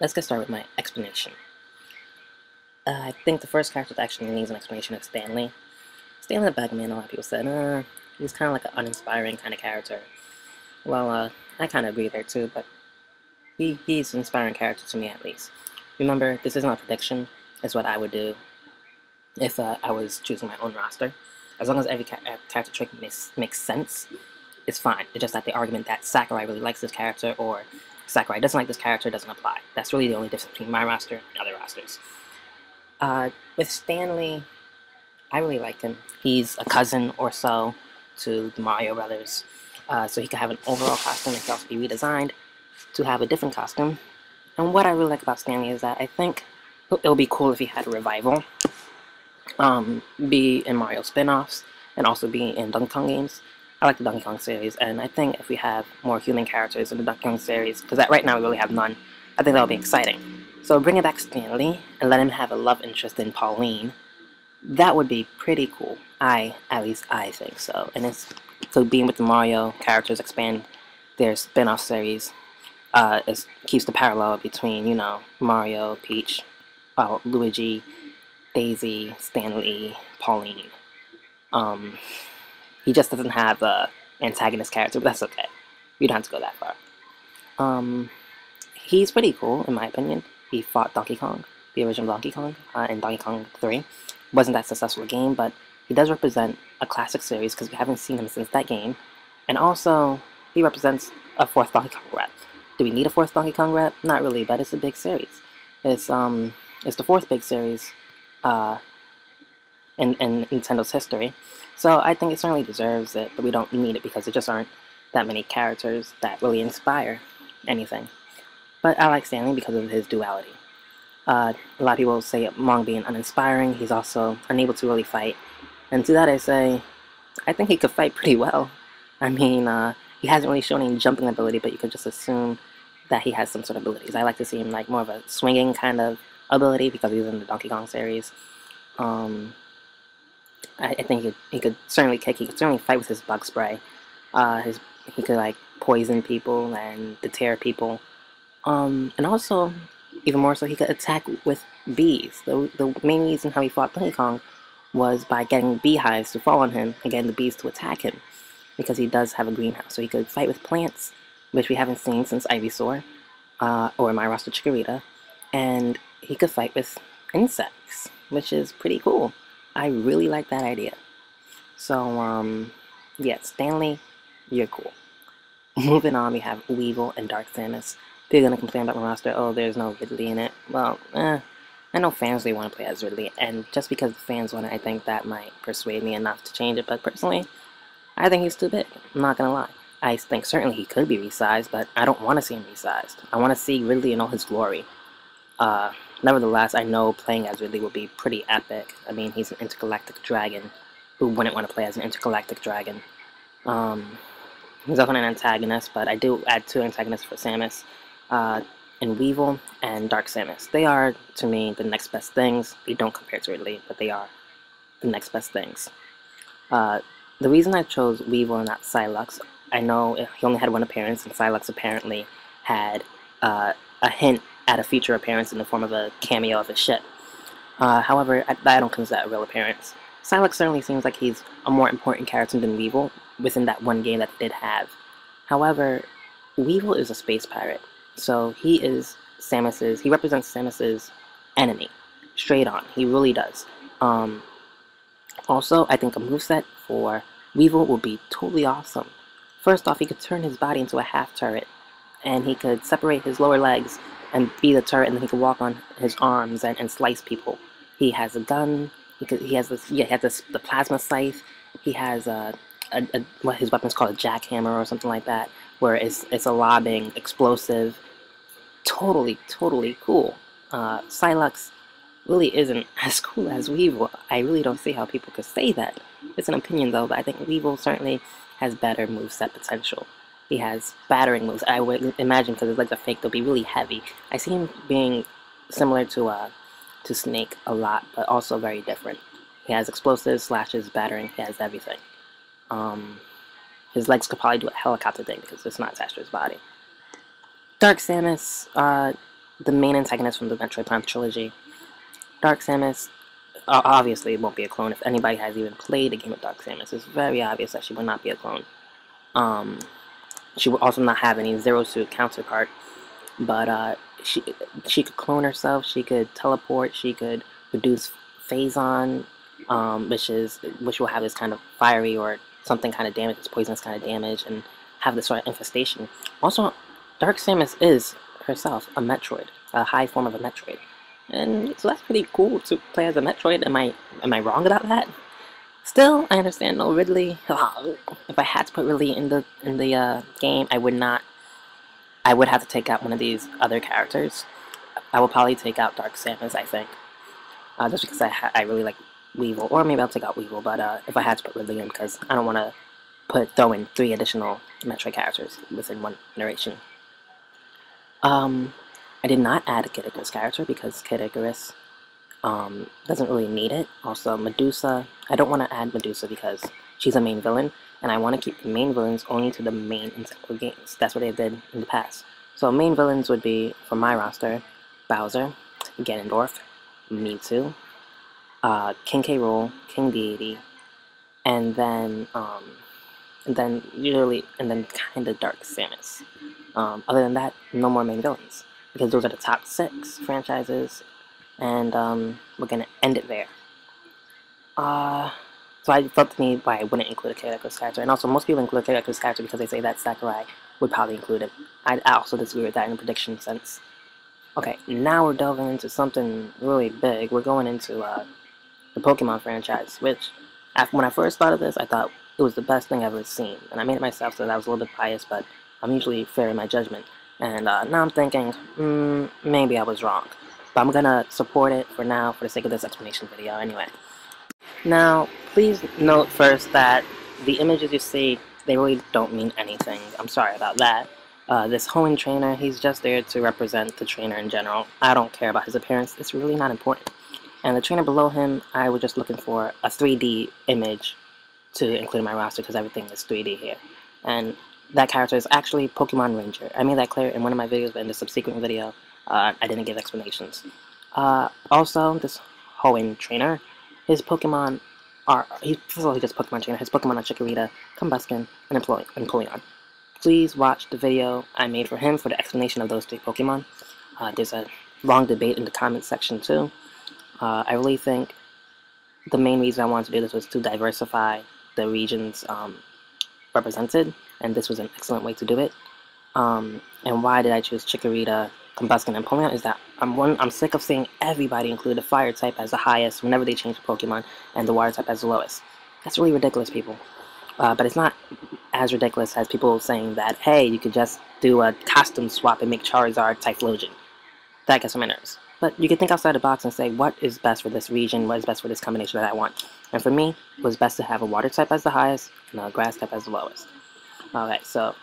let's get started with my explanation. I think the first character that actually needs an explanation is Stanley. Stanley the Bagman, a lot of people said, he's kind of like an uninspiring kind of character. Well, I kind of agree there too, but he's an inspiring character to me at least. Remember, this isn't a prediction, it's what I would do if I was choosing my own roster. As long as every character trait makes sense, it's fine. It's just that the argument that Sakurai really likes this character or Sakurai doesn't like this character doesn't apply. That's really the only difference between my roster and other rosters. With Stanley, I really like him. He's a cousin or so to the Mario brothers, so he could have an overall costume that can also be redesigned to have a different costume. And what I really like about Stanley is that I think it would be cool if he had a revival, be in Mario spin-offs, and also be in Donkey Kong games. I like the Donkey Kong series, and I think if we have more human characters in the Donkey Kong series, because right now we really have none, I think that would be exciting. So bringing back Stanley and let him have a love interest in Pauline, that would be pretty cool. At least I think so. And it's so being with the Mario characters expand their spin-off series, it keeps the parallel between, Mario, Peach, Luigi, Daisy, Stanley, Pauline. He just doesn't have a antagonist character, but that's okay. You don't have to go that far. He's pretty cool, in my opinion. He fought Donkey Kong, the original Donkey Kong, in Donkey Kong 3. Wasn't that successful a game, but he does represent a classic series because we haven't seen him since that game. And also, he represents a fourth Donkey Kong rep. Do we need a fourth Donkey Kong rep? Not really, but it's a big series. It's the fourth big series in Nintendo's history. So I think it certainly deserves it, but we don't need it because there just aren't that many characters that really inspire anything. But I like Stanley because of his duality. A lot of people say Mong being uninspiring, he's also unable to really fight. And to that I say, I think he could fight pretty well. I mean, he hasn't really shown any jumping ability, but you could just assume that he has some sort of abilities. I like to see him like more of a swinging kind of ability because he's in the Donkey Kong series. I think he could certainly kick. He could certainly fight with his bug spray. He could like poison people and deter people. And also, even more so, he could attack with bees. The main reason how he fought Donkey Kong was by getting beehives to fall on him and getting the bees to attack him, because he does have a greenhouse. So he could fight with plants, which we haven't seen since Ivysaur, or My Roster Chikorita, and he could fight with insects, which is pretty cool. I really like that idea. So, yeah, Stanley, you're cool. Moving on, we have Weevil and Dark Samus. People are gonna complain about my roster, oh, there's no Ridley in it. Well, I know fans really want to play as Ridley, and just because the fans want it, I think that might persuade me enough to change it, but personally, I think he's too big. I'm not gonna lie. I think certainly he could be resized, but I don't want to see him resized. I want to see Ridley in all his glory. Nevertheless, I know playing as Ridley would be pretty epic. I mean, he's an intergalactic dragon. Who wouldn't want to play as an intergalactic dragon? He's often an antagonist, but I do add two antagonists for Samus, and Weevil and Dark Samus. They are, to me, the next best things. They don't compare to Ridley, but they are the next best things. The reason I chose Weevil and not Psylux, I know he only had one appearance, and Psylux apparently had a hint at a future appearance in the form of a cameo of his ship. However, I don't consider that a real appearance. Psylux certainly seems like he's a more important character than Weevil within that one game that they did have. However, Weevil is a space pirate, so he represents Samus's enemy, straight on. He really does. Also, I think a moveset for Weevil would be totally awesome. First off, he could turn his body into a half turret, and he could separate his lower legs and be the turret, and then he could walk on his arms and slice people. He has a gun. He has the plasma scythe. He has what his weapon's called, a jackhammer or something like that, where it's a lobbing explosive. Totally cool. Psylux really isn't as cool as Weevil. I really don't see how people could say that. It's an opinion though, but I think Weevil certainly has better moveset potential. He has battering moves. I would imagine, because his legs are fake, they'll be really heavy. I see him being similar to Snake a lot, but also very different. He has explosives, slashes, battering, he has everything. His legs could probably do a helicopter thing because it's not attached to his body. Dark Samus, the main antagonist from the Metroid Prime trilogy. Dark Samus, obviously, it won't be a clone. If anybody has even played a game of Dark Samus, it's very obvious that she will not be a clone. She will also not have any Zero Suit counterpart, but she could clone herself. She could teleport. She could produce Phazon, which will have this kind of fiery or something kind of damage, this poisonous kind of damage, and have this sort of infestation. Also, Dark Samus is herself a Metroid, a high form of a Metroid, and so that's pretty cool to play as a Metroid. Am I wrong about that? Still, I understand. No, Ridley. If I had to put Ridley in the game, I would not. I would have to take out one of these other characters. I will probably take out Dark Samus, I think, just because I really like Weevil, or maybe I'll take out Weevil. But if I had to put Ridley in, because I don't want to throw in 3 additional Metroid characters within one generation. I did not add a Kid Icarus character because Kid Icarus doesn't really need it. Also, Medusa, I don't want to add Medusa because she's a main villain, and I want to keep the main villains only to the main Nintendo games. That's what they did in the past. So main villains would be, for my roster, Bowser, Ganondorf, Mewtwo, King K. Rool, King Deity, and then kind of Dark Samus. Other than that, no more main villains, because those are the top 6 franchises, and we're gonna end it there. So I felt to me why I wouldn't include a Kid Icarus character, and also most people include a Kid Icarus character because they say that Sakurai would probably include it. I also disagree with that in a prediction sense. Okay, now we're delving into something really big. We're going into the Pokemon franchise, which when I first thought of this, I thought it was the best thing I've ever seen, and I made it myself, so that was a little bit biased, but I'm usually fair in my judgment. And now I'm thinking, maybe I was wrong. But I'm gonna support it for now, for the sake of this explanation video anyway. Now, please note first that the images you see, they really don't mean anything. I'm sorry about that. This Hoenn trainer, he's just there to represent the trainer in general. I don't care about his appearance, it's really not important. And the trainer below him, I was just looking for a 3D image to include in my roster because everything is 3D here. And that character is actually Pokemon Ranger. I made that clear in one of my videos, but in the subsequent video, I didn't give explanations. Also, this Hoenn trainer, his Pokemon are, first of all, he's just Pokemon trainer. His Pokemon are Chikorita, Combusken, and Empoleon. Please watch the video I made for him for the explanation of those 3 Pokemon. There's a long debate in the comments section too. I really think the main reason I wanted to do this was to diversify the regions represented, and this was an excellent way to do it. And why did I choose Chikorita, Combusken, and Empoleon is that I'm sick of seeing everybody include the fire type as the highest whenever they change the Pokemon, and the water type as the lowest. That's really ridiculous, people. But it's not as ridiculous as people saying that, hey, you could just do a costume swap and make Charizard Typhlosion. That gets on my nerves. But you can think outside the box and say, what is best for this region, what is best for this combination that I want. And for me, it was best to have a water type as the highest, and a grass type as the lowest. Alright, so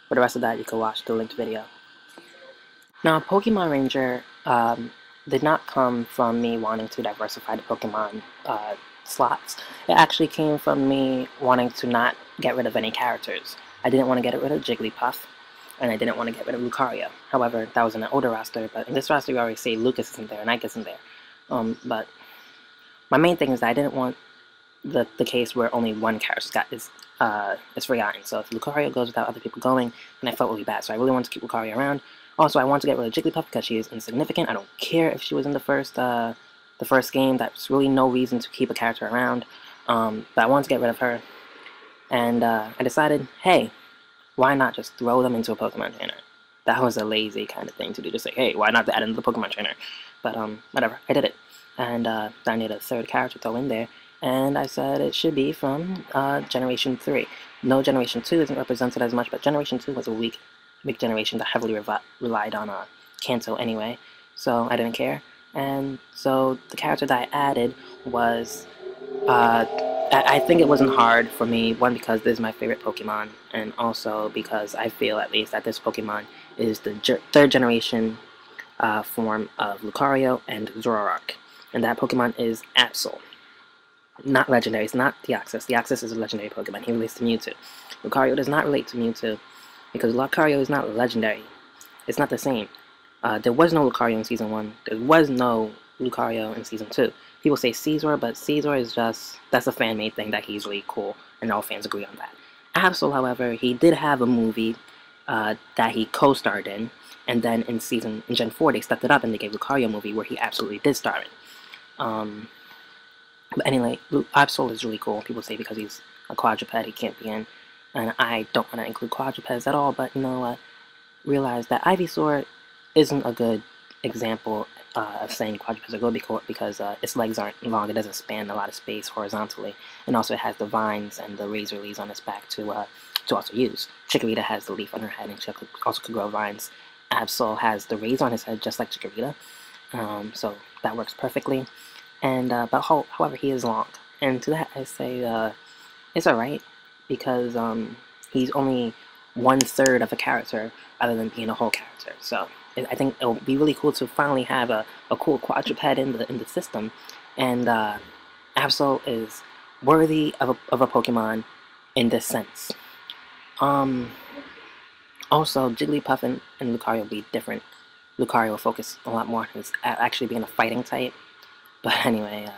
for the rest of that, you can watch the linked video. Now, Pokemon Ranger did not come from me wanting to diversify the Pokemon slots. It actually came from me wanting to not get rid of any characters. I didn't want to get rid of Jigglypuff, and I didn't want to get rid of Lucario. However, that was in an older roster, but in this roster you already see Lucas isn't there and Ike isn't there. But my main thing is that I didn't want the case where only one character is forgotten. So if Lucario goes without other people going, then I felt really bad. So I really wanted to keep Lucario around. Also, I want to get rid of Jigglypuff because she is insignificant. I don't care if she was in the first game. That's really no reason to keep a character around. But I wanted to get rid of her. And I decided, hey, why not just throw them into a Pokemon trainer? That was a lazy kind of thing to do. Just say, hey, why not add into the Pokemon trainer? But whatever, I did it. And I need a 3rd character to throw in there. And I said it should be from Generation 3. No, Generation 2 isn't represented as much, but Generation 2 was a weak generation that heavily relied on Kanto anyway, so I didn't care. And so the character that I added was, I think it wasn't hard for me, one, because this is my favorite Pokemon, and also because I feel at least that this Pokemon is the 3rd generation form of Lucario and Zoroark, and that Pokemon is Absol. Not legendary, it's not Deoxys. Deoxys is a legendary Pokemon, he relates to Mewtwo. Lucario does not relate to Mewtwo, because Lucario is not legendary. It's not the same. There was no Lucario in Season 1. There was no Lucario in Season 2. People say Caesar, but Caesar is just, that's a fan-made thing that he's really cool, and all fans agree on that. Absol, however, he did have a movie that he co-starred in, and then in Gen 4 they stepped it up and they gave Lucario a movie where he absolutely did star in. But anyway, Absol is really cool. People say because he's a quadruped he can't be in, and I don't want to include quadrupeds at all, but you know what? Realize that Ivysaur isn't a good example of saying quadrupeds are good because its legs aren't long. It doesn't span a lot of space horizontally, and also it has the vines and the razor leaves on its back to also use. Chikorita has the leaf on her head, and she also could grow vines. Absol has the rays on his head, just like Chikorita, so that works perfectly. And but however, he is long, and to that I say it's alright because he's only 1/3 of a character, other than being a whole character. So I think it'll be really cool to finally have a cool quadruped in the system, and Absol is worthy of a Pokemon in this sense. Also, Jigglypuff and Lucario will be different. Lucario will focus a lot more on his actually being a fighting type. But anyway,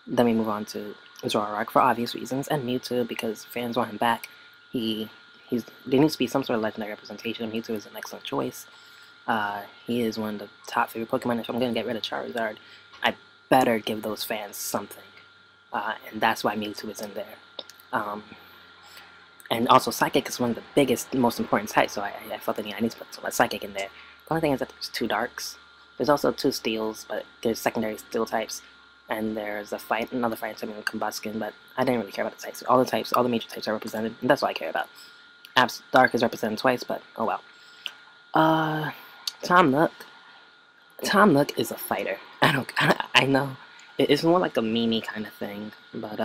then we move on to Zoroark for obvious reasons, and Mewtwo because fans want him back. There needs to be some sort of legendary representation. Mewtwo is an excellent choice. He is one of the top favorite Pokemon. If I'm going to get rid of Charizard, I better give those fans something. And that's why Mewtwo is in there. And also, Psychic is one of the biggest, most important types, so I felt that I need to put some Psychic in there. The only thing is that there's 2 Darks. There's also 2 Steels, but there's secondary Steel types. And there's another fighting type in Combustion, but I didn't really care about the types. All the major types are represented, and that's what I care about. Dark is represented twice, but oh well. Tom Nook. Tom Nook is a fighter. I know. It's more like a meme kind of thing, but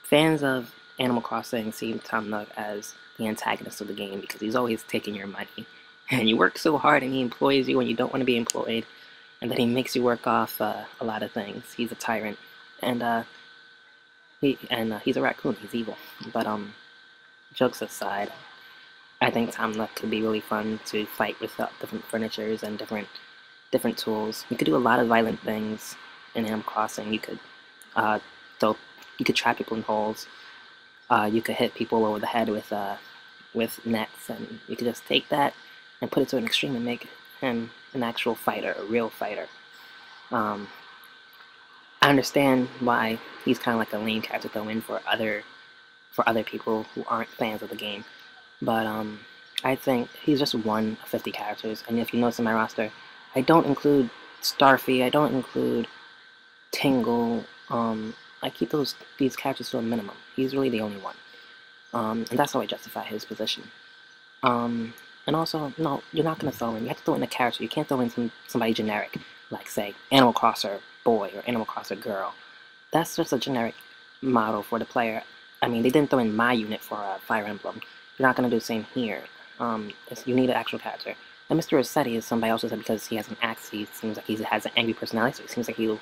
fans of Animal Crossing see Tom Nook as the antagonist of the game because he's always taking your money. And you work so hard and he employs you when you don't want to be employed. And then he makes you work off a lot of things. He's a tyrant. And he's a raccoon. He's evil. But jokes aside, I think Tom Nook could be really fun to fight with different furnitures and different tools. You could do a lot of violent things in Animal Crossing. You could trap people in holes. You could hit people over the head with nets, and you could just take that and put it to an extreme and make him an actual fighter, a real fighter. I understand why he's kind of like a lame character to throw in for other people who aren't fans of the game, but I think he's just one of 50 characters. And if you notice in my roster, I don't include Starfy, I don't include Tingle. I keep these characters to a minimum. He's really the only one, and that's how I justify his position. And also, no, you're not going to throw in. You have to throw in a character. You can't throw in somebody generic, like, say, Animal Crosser Boy or Animal Crosser Girl. That's just a generic model for the player. I mean, they didn't throw in my unit for Fire Emblem. You're not going to do the same here. You need an actual character. And Mr. Rossetti is somebody else who said because he has an axe, he seems like he has an angry personality, so it seems like he'll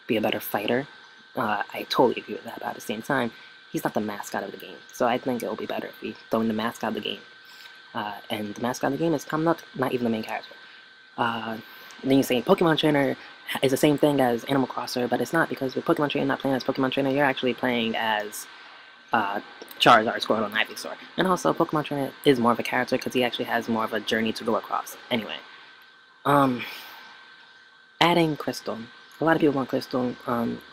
be a better fighter. I totally agree with that, but at the same time, he's not the mascot of the game. So I think it'll be better if we throw in the mascot of the game. And the mascot of the game is Tom Nook, not even the main character. Then you say Pokemon Trainer is the same thing as Animal Crosser, but it's not, because with Pokemon Trainer not playing as Pokemon Trainer, you're actually playing as Charizard, Squirtle, and Ivysaur. And also, Pokemon Trainer is more of a character because he actually has more of a journey to go across. Anyway, adding Crystal. A lot of people want Crystal.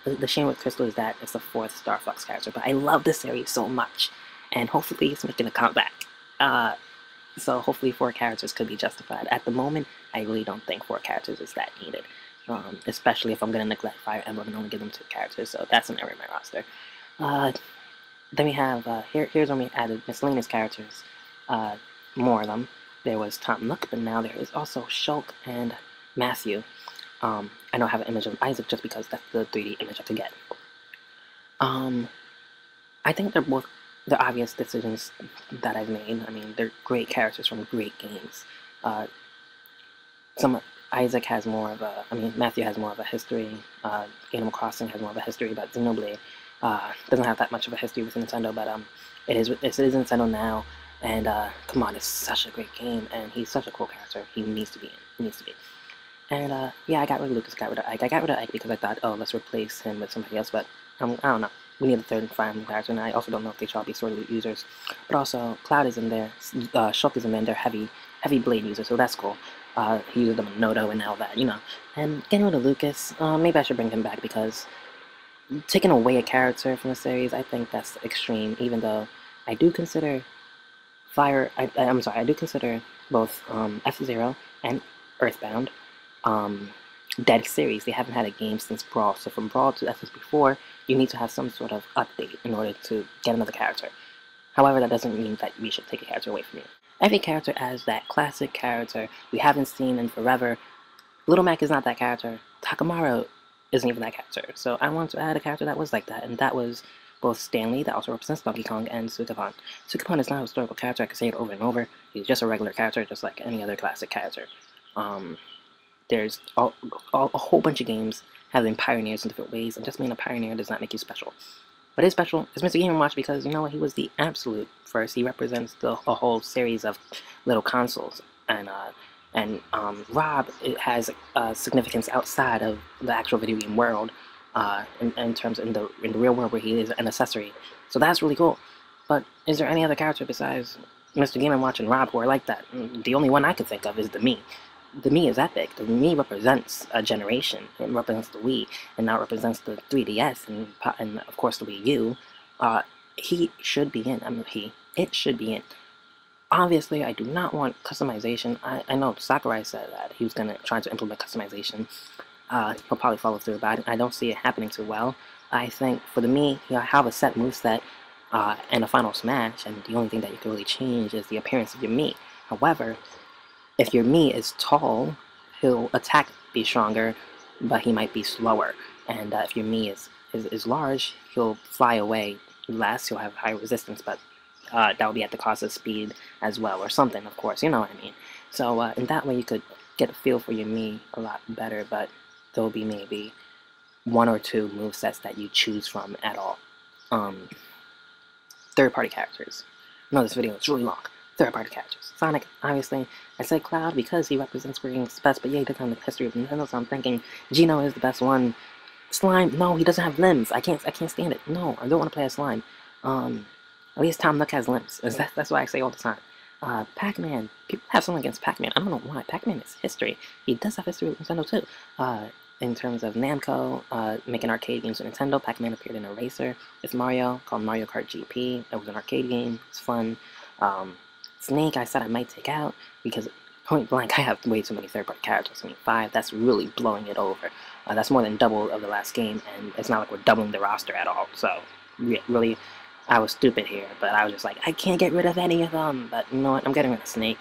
The shame with Crystal is that it's the 4th Star Fox character, but I love this series so much, and hopefully it's making a comeback. So hopefully 4 characters could be justified. At the moment, I really don't think 4 characters is that needed, especially if I'm going to neglect Fire Emblem and only give them 2 characters, so that's an error in my roster. Then we have, here's when we added miscellaneous characters, more of them. There was Tom Nook, but now there is also Shulk and Matthew. I know I have an image of Isaac just because that's the 3D image I could get. I think they're obvious decisions that I've made. I mean, they're great characters from great games. Isaac has more of a, Matthew has more of a history. Animal Crossing has more of a history, but Xenoblade doesn't have that much of a history with Nintendo, but it is Nintendo now, and come on, it's such a great game, and he's such a cool character. He needs to be in. it needs to be. And yeah, I got rid of Lucas, got rid of Ike. I got rid of Ike because I thought, oh, let's replace him with somebody else, but I don't know. We need a third and final character, and I also don't know if they should all be sword loot users. But also, Cloud is in there, Shulk is in there, and they're heavy blade users, so that's cool. He used them in Noto and all that, you know. And getting rid of Lucas, maybe I should bring him back because taking away a character from the series, I think that's extreme, even though I do consider I'm sorry, I do consider both F-Zero and Earthbound dead series. They haven't had a game since Brawl, so from Brawl to SSB4, you need to have some sort of update in order to get another character. However, that doesn't mean that we should take a character away from you. Every character has that classic character we haven't seen in forever. Little Mac is not that character. Takamaru isn't even that character. So I want to add a character that was like that, and that was both Stanley, that also represents Donkey Kong, and Sukapan. Sukapan is not a historical character, I can say it over and over. He's just a regular character, just like any other classic character. There's a whole bunch of games having pioneers in different ways, and just being a pioneer does not make you special. What is special is Mr. Game & Watch because, you know what, he was the absolute first. He represents a whole series of little consoles, and Rob, it has significance outside of the actual video game world, in terms in the real world where he is an accessory. So that's really cool. But is there any other character besides Mr. Game & Watch and Rob who are like that? The only one I could think of is the Mii. The Mii is epic. The Mii represents a generation. It represents the Wii, and now represents the 3DS, and of course the Wii U. He should be in. It should be in. Obviously, I do not want customization. I know Sakurai said that he was going to try to implement customization. He'll probably follow through, but I don't see it happening too well. I think for the Mii, he'll have a set moveset and a final smash, and the only thing that you can really change is the appearance of your Mii. However, if your Mii is tall, he'll attack be stronger, but he might be slower. And if your Mii is large, he'll fly away less, he'll have high resistance, but that will be at the cost of speed as well, or something, of course, you know what I mean. So in that way you could get a feel for your Mii a lot better, but there'll be maybe 1 or 2 movesets that you choose from at all. Third-party characters. I know this video is really long. Third-party characters. Sonic, obviously. I said Cloud because he represents Square Enix's best, but yeah, he doesn't have the history of Nintendo, so I'm thinking Geno is the best one. Slime, no, he doesn't have limbs. I can't stand it. No, I don't want to play as Slime. At least Tom Nook has limbs. That's what I say all the time. Pac-Man. People have something against Pac-Man. I don't know why. Pac-Man is history. He does have history with Nintendo too. In terms of Namco making arcade games with Nintendo, Pac-Man appeared in a racer with Mario called Mario Kart GP. It was an arcade game. It's fun. Snake, I said I might take out because point blank, I have way too many third-party characters. I mean, 5. That's really blowing it over. That's more than double of the last game, and it's not like we're doubling the roster at all. So, really, I was stupid here, but I was just like, I can't get rid of any of them. But you know what? I'm getting rid of Snake.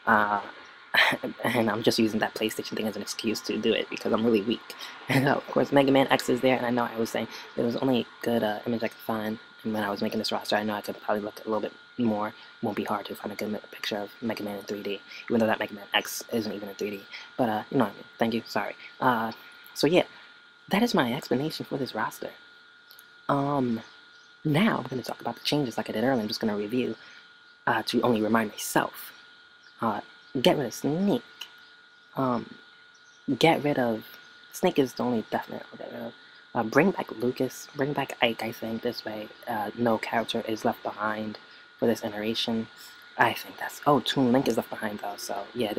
And I'm just using that PlayStation thing as an excuse to do it because I'm really weak. And of course, Mega Man X is there, and I know I was saying there was only a good image I could find. And when I was making this roster, I know I could probably look a little bit more. It won't be hard to find a good picture of Mega Man in 3D, even though that Mega Man X isn't even in 3D. But you know what I mean. Thank you. Sorry. So yeah, that is my explanation for this roster. Now I'm going to talk about the changes like I did earlier. I'm just going to review to only remind myself. Get rid of Snake. Get rid of... Snake is the only definite I'll get rid of. Bring back Lucas. Bring back Ike, I think. This way, no character is left behind for this iteration. I think that's... Oh, Toon Link is left behind, though. So, yeah,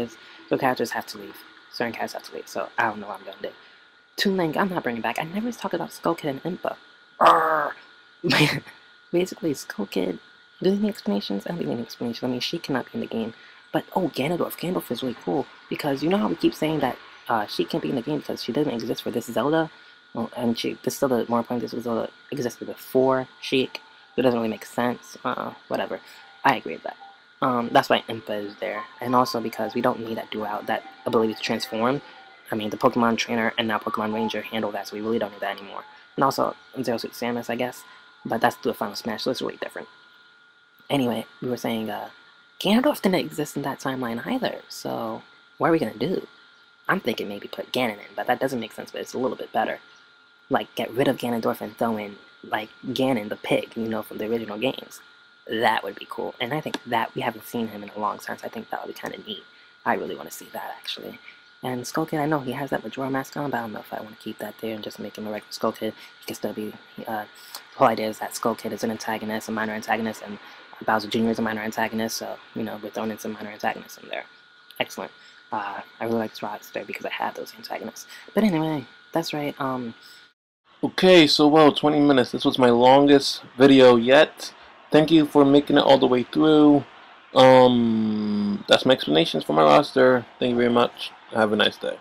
so characters have to leave. Certain characters have to leave. So, I don't know what I'm going to do. Toon Link, I'm not bringing back. I never talked about Skull Kid and Impa. Basically, Skull Kid... Do they need explanations? I don't think they need explanations. I mean, she cannot be in the game. But, oh, Ganondorf. Ganondorf is really cool. Because you know how we keep saying that she can't be in the game because she doesn't exist for this Zelda? Well, and this still the more point, this Zelda existed before Sheik. It doesn't really make sense. Whatever. I agree with that. That's why Impa is there. And also because we don't need that ability to transform. I mean, the Pokemon Trainer and now Pokemon Ranger handle that, so we really don't need that anymore. And also, Zero Suit Samus, I guess. But that's through a Final Smash, so it's really different. Anyway, we were saying, Ganondorf didn't exist in that timeline either, so what are we gonna do? I'm thinking maybe put Ganon in, but that doesn't make sense, but it's a little bit better. Like, get rid of Ganondorf and throw in, like, Ganon the pig, you know, from the original games. That would be cool, and I think that we haven't seen him in a long time, so I think that would be kind of neat. I really want to see that, actually. And Skull Kid, I know he has that Majora mask on, but I don't know if I want to keep that there and just make him a regular Skull Kid. He can still be, the whole idea is that Skull Kid is an antagonist, a minor antagonist, and Bowser Jr. is a minor antagonist, so, you know, we're throwing in some minor antagonists in there. Excellent. I really like this roster because I have those antagonists. But anyway, that's right, Okay, so well, 20 minutes. This was my longest video yet. Thank you for making it all the way through. That's my explanations for my roster. Thank you very much. Have a nice day.